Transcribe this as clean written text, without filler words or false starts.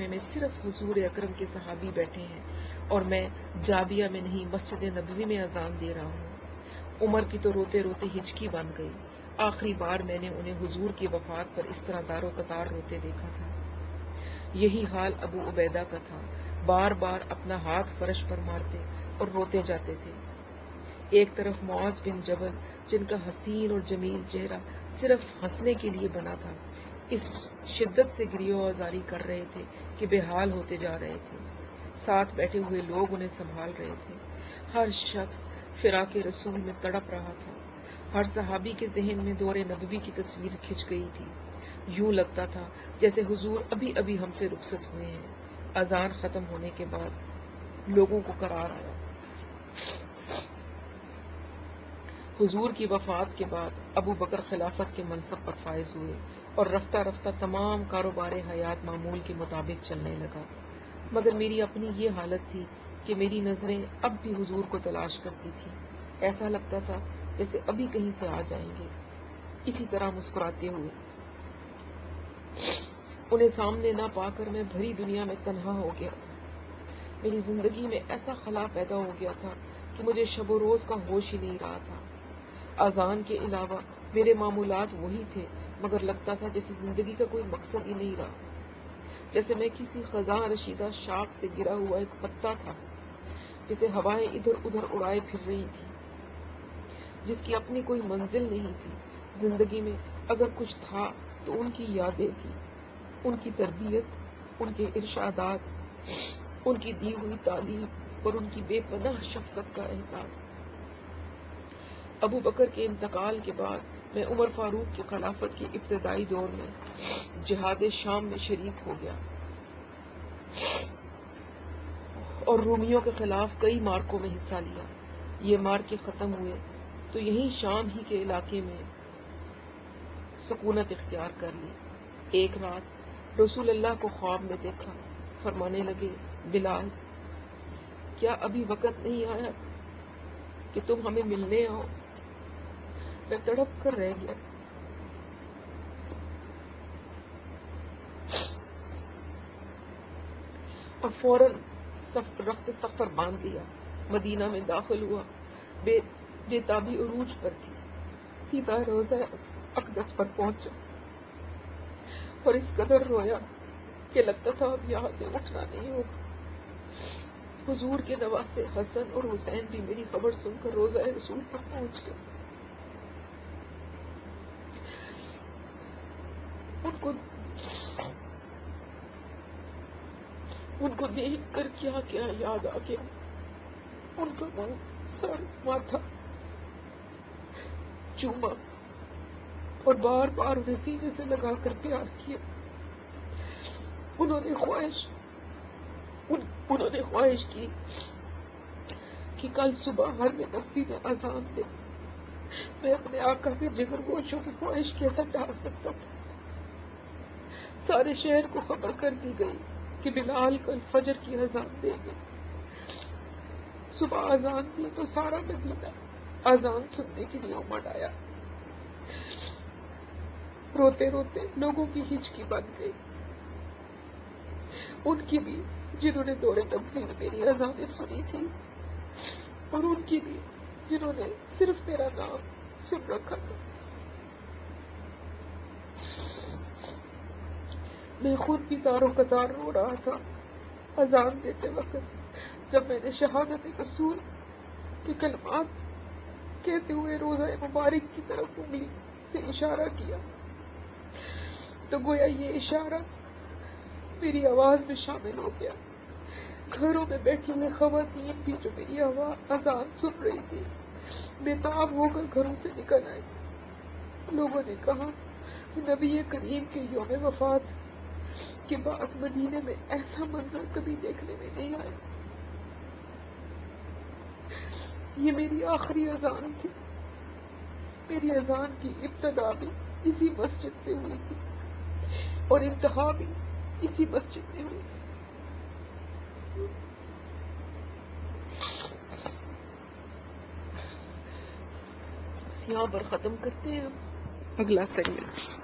میں صرف حضور اکرم کے صحابی بیٹھے ہیں اور میں جابیہ میں نہیں مسجد نبوی میں اذان دے رہا ہوں۔ عمر کی تو روتے روتے ہچکی بن گئی۔ آخری بار میں نے انہیں حضور کی وفات پر اس طرح دار و قطار روتے دیکھا تھا۔ یہی حال ابو عبیدہ کا تھا، بار بار اپنا ہاتھ فرش پر مارتے اور روتے جاتے تھے۔ ایک طرف معاذ بن جبل، جن کا حسین اور جمیل چہرہ صرف ہنسنے کے لیے بنا تھا، اس شدت سے گریہ آزاری کر رہے تھے کہ بے حال ہوتے جا رہے تھے۔ ساتھ بیٹھے ہوئے لوگ انہیں سنبھال رہے تھے۔ ہر شخص فراق رسول میں تڑپ رہا تھا۔ ہر صحابی کے ذہن میں دور نبوی کی تصویر کھنچ گئی تھی۔ یوں لگتا تھا جیسے حضور ابھی ابھی ہم سے رخصت ہوئے ہیں۔ اذان ختم ہونے کے بعد لوگوں کو قرار آیا۔ حضور کی وفات کے بعد ابو بکر خلافت کے منصب پر فائز ہوئے اور رفتہ رفتہ تمام کاروبار حیات معمول کے مطابق چلنے لگا، مگر میری اپنی یہ حالت تھی کہ میری نظریں اب بھی حضور کو تلاش کرتی تھی۔ ایسا لگتا تھا جیسے ابھی کہیں سے آ جائیں گے۔ اسی طرح مسکراتے ہوئے انہیں سامنے نہ پا کر میں بھری دنیا میں تنہا ہو گیا تھا۔ میری زندگی میں ایسا خلا پیدا ہو گیا تھا کہ مجھے شب و روز کا ہوش ہی نہیں رہا تھا۔ اذان کے علاوہ میرے معمولات وہی تھے، مگر لگتا تھا جیسے زندگی کا کوئی مقصد ہی نہیں رہا، جیسے میں کسی خزاں رشیدہ شاخ سے گرا ہوا ایک پتا تھا جسے ہوائیں ادھر ادھر اڑائے پھر رہی تھی، جس کی اپنی کوئی منزل نہیں تھی۔ زندگی میں اگر کچھ تھا تو ان کی یادیں تھیں، ان کی تربیت، ان کے ارشادات، ان کی دی ہوئی تعلیم اور ان کی بے پناہ شفقت کا احساس۔ ابو بکر کے انتقال کے بعد میں عمر فاروق کی خلافت کے ابتدائی دور میں جہاد شام میں شریک ہو گیا اور رومیوں کے خلاف کئی مارکوں میں حصہ لیا۔ یہ مارکے ختم ہوئے تو یہیں شام ہی کے علاقے میں سکونت اختیار کر لی۔ ایک رات رسول اللہ کو خواب میں دیکھا، فرمانے لگے، بلال، کیا ابھی وقت نہیں آیا کہ تم ہمیں ملنے آؤ؟ میں تڑپ کر رہ گیا۔ اور فوراً رخت سفر باندھ لیا، مدینہ میں داخل ہوا۔ بےتابی عروج پر تھی، سیدھا روضہ اقدس پر پہنچا اور اس قدر رویا کہ لگتا تھا اب یہاں سے اٹھنا نہیں ہوگا۔ حضور کے نواسے حسن اور حسین بھی میری خبر سن کر روضہ رسول پر پہنچ گئے۔ ان کو دیکھ کر کیا کیا یاد آ گیا۔ ان کا منہ، سر، ماتھا چوما اور بار بار انہیں سینے سے لگا کر پیار کیا۔ انہوں نے خواہش کی کہ کل صبح ہر نبی میں اذان دے۔ میں اپنے آقا کے جگر گوشوں کی خواہش کیسا ٹال سکتا تھا؟ سارے شہر کو خبر کر دی گئی کہ بلال کل فجر کی اذان دیں گے۔ صبح اذان دی تو سارا مدینہ اذان سننے کے لیے امڑ آیا۔ روتے روتے لوگوں کی ہچکی بن گئی، ان کی بھی جنہوں نے دور نبوی میں میری اذانیں سنی تھی، اور ان کی بھی جنہوں نے صرف میرا نام سن رکھا تھا۔ میں خود بھی زار و قطار رو رہا تھا اذان دیتے وقت، جب میں نے شہادت رسول کے کلمات کہتے ہوئے روضہ مبارک کی طرف انگلی سے اشارہ کیا تو گویا یہ اشارہ میری آواز میں شامل ہو گیا۔ گھروں میں بیٹھی ہوئی خواتین بھی جو میری اذان سن رہی تھی بےتاب ہو کر گھروں سے نکل آئی۔ لوگوں نے کہا کہ نبی کریم کے یوم وفات کے بعد مدینے میں ایسا منظر کبھی دیکھنے میں نہیں آیا۔ یہ میری آخری اذان تھی۔ میری اذان کی ابتدا بھی اسی مسجد سے ہوئی تھی اور انتہا بھی اسی مسجد میں ہوئی تھی۔ یہاں پر ختم کرتے ہیں اگلا سیگمنٹ۔